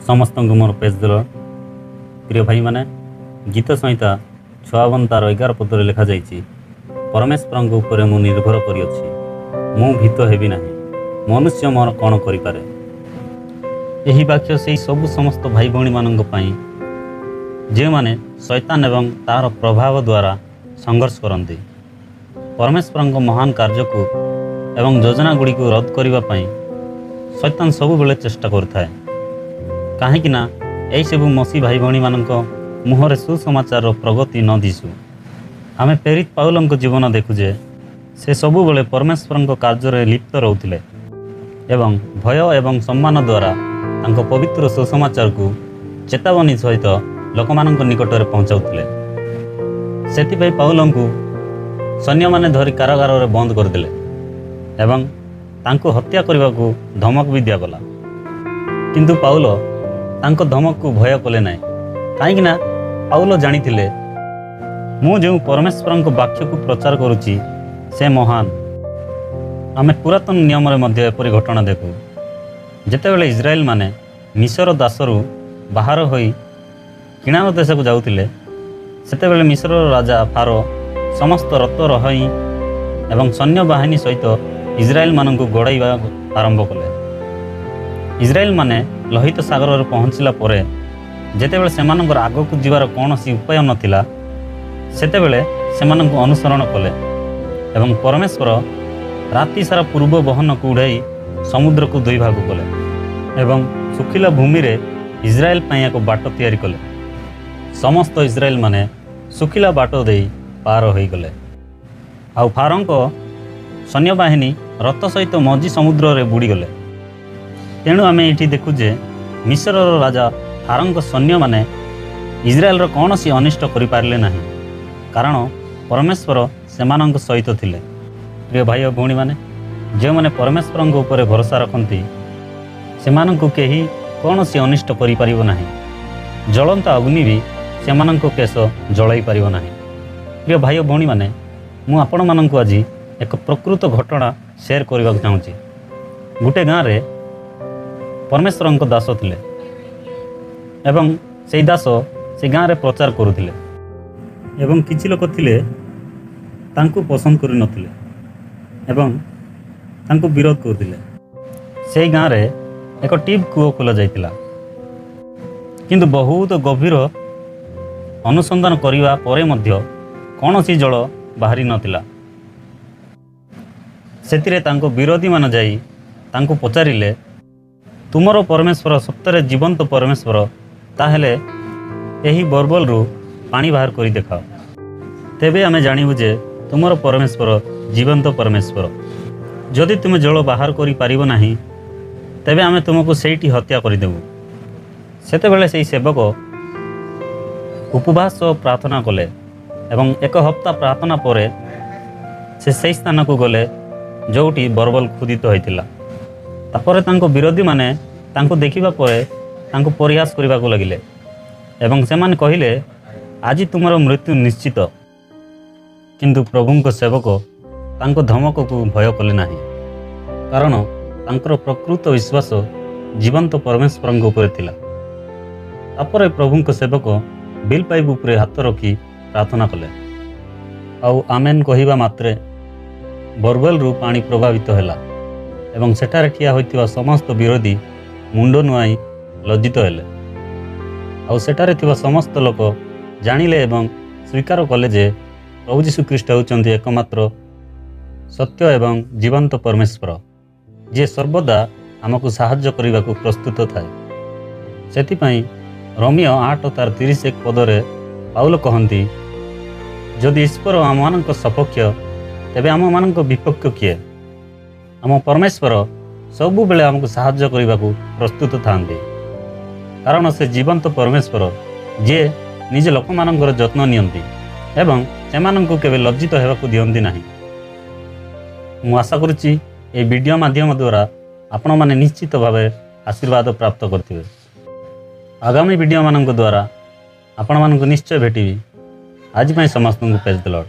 समस्त मोर पेज दिल प्रिय भाई माने गीत संहिता 56 तार 11 पदरे लिखा जाइए परमेश्वर उपरे मु निर्भर करिअछि मु भीत हेबि नाही मनुष्य मोर कौन करिपारे। एही वाक्य से सब समस्त भाई भौणी मानक पई जे माने शैतान एवं तार प्रभाव द्वारा संघर्ष करती परमेश्वर महान कार्य को एवं योजना गुड़ी को रद्द करने पाई शैतान सबु बेले चेष्टा करता है कहीं ना यही सब मसी भाई भौणी मानक मुहरे सुसमाचार प्रगति न दिशु आमे प्रेरित पाउल जीवन देखुजे से सबु बेले परमेश्वर कार्य लिप्त रोते एवं भय एवं सम्मान द्वारा तांको पवित्र सुसमाचार को चेतावनी सहित लोक निकट में पहुँचाऊले। से पाउल को सैन्य माने धरी कारागार में बंद करदे एवं तांको हत्या करने को धमक भी दिगला किंतु पाउल तांको धमक को भय कले ना कहीं पाउल जानी मु जो परमेश्वर वाक्य को प्रचार करुच्ची से महान। आमे पुरातन नियम रे एपरी घटना देखू जेतेबेले इस्राएल माने मिस्र दासरू बाहर होई किणान देश को जाउतिले सेतेबेले मिस्र राजा फारो समस्त रथ रही एवं सैन्य बाहिनी सहित इस्राएल मानन को गोड़ाइबा आरंभ कले। इस्राएल माने लोहित सागर रे पहुँचला परे जेतेबेले सेमानकर आगो को जीवार कौनसी उपाय नथिला सेतेबेले सेमाननको अनुसरण कले एवं परमेश्वर राति सारा पूर्व बहन को उड़ाई समुद्र को दुई भाग कले एवं सुखिला भूमि रे इस्राएल पाई एक बाट तैयारी कले। समस्त इस्राएल माने सुखिला बाट दे पार हो गले। आउ फारों सैन्य बाहिनी रथ सहित मझी समुद्र रे बुड़ी गले। तेणु आमे ये देखुजे मिस्र राजा फारों सैन्य माने इस्राएल रो कौन सी अनिष्ट करि पारले नाही कारण परमेश्वर सेमानंक सहित थिले। प्रिय भाई और भौणी माने जो मैंने परमेश्वर उपर भरोसा रखती सेमानंकु केही कौन सी अनिष्ट करि परिबो नाही जलंता अग्नि भी सेमानंको केश जलाई परिबो नाही। प्रिय भाई और भौणी माने मु आपण मानंकु आज एक प्रकृत घटना शेयर करने चाहूँगी। गोटे गाँव रे परमेश्वर दास थिले एवं से दास से गाँव रे प्रचार करुथिले एवं किछि लोक थिले तांको पसंद करि नथिले एवं तांको विरोध करुथिले। से गाँव रे एक टीप कूओ खोला जाइतिला किंतु बहुत गभीर अनुसंधान करिवा परे मध्य कौनसी जल बाहरी नथिला। सेतिरे तांको विरोधी मान जाई तांको पचारिले तुमरो परमेश्वर सत्य जीवंत परमेश्वर ताहेले एही बोरबल रु पानी बाहर करी देखाओ तेबे आमे जानिबु जे तुमरो परमेश्वर जीवंत परमेश्वर। जदि तुम जल बाहर करि पारिबो नाही तेबे आमे तुमको सेठी हत्या करिदेबु। सेतेबेले सेही सेवक उपवास प्रार्थना कले एवं एक हप्ता प्रार्थना परे से स्थान को गले जोटी बोरबल खुदित होइतिला। तापरे तांको विरोधी माने तांको देखिबा परे तांको प्रयास करिबा को लागिले एवं सेमान कहिले आज तुमरो मृत्यु निश्चित किंतु प्रभुंको सेवक तांको धमक को भय कले नाही कारण तांकर प्रकृत विश्वास जीवंत परमेश्वर उपर थिला। तापरे प्रभुंको सेवक बिल पाइप उपरे हाथ रखी प्रार्थना कले आउ आमेन कहिबा मात्रे बोरवेल रु पानी प्रभावित हैला एवं सेठारे ठिया होइतिबा समस्त विरोधी मुंड नुआई लज्जित हेले आउ सेठारे थिबा समस्त लोक जानिले एवं स्वीकार कले जे प्रभु यीशु ख्रीष्ट होउचंती एकमात्र सत्य एवं जीवंत परमेश्वर जे सर्वदा आमको साहाय्य करने को प्रस्तुत थाए। सेतिपाई रोमियो 8:31 पदरे पाउल कहती जदि ईश्वर आम मान सपक्ष तेबे आम मान विपक्ष किए। आम परमेश्वर सबु बेले आमको साहाय्य करने को प्रस्तुत थांती कारण से जीवंत परमेश्वर जे निजे लोक मानकर जत्न नियंती एवं सेमानंको केबे लज्जित हेबाकु दियंती नाही। मु आशा करुच्ची ये वीडियो माध्यम द्वारा आपण माने निश्चित भाव आशीर्वाद प्राप्त करथिबे। आगामी वीडियो मानक द्वारा आपण मानक निश्चय भेटिबी। आज समस्त को प्रेज द लॉर्ड।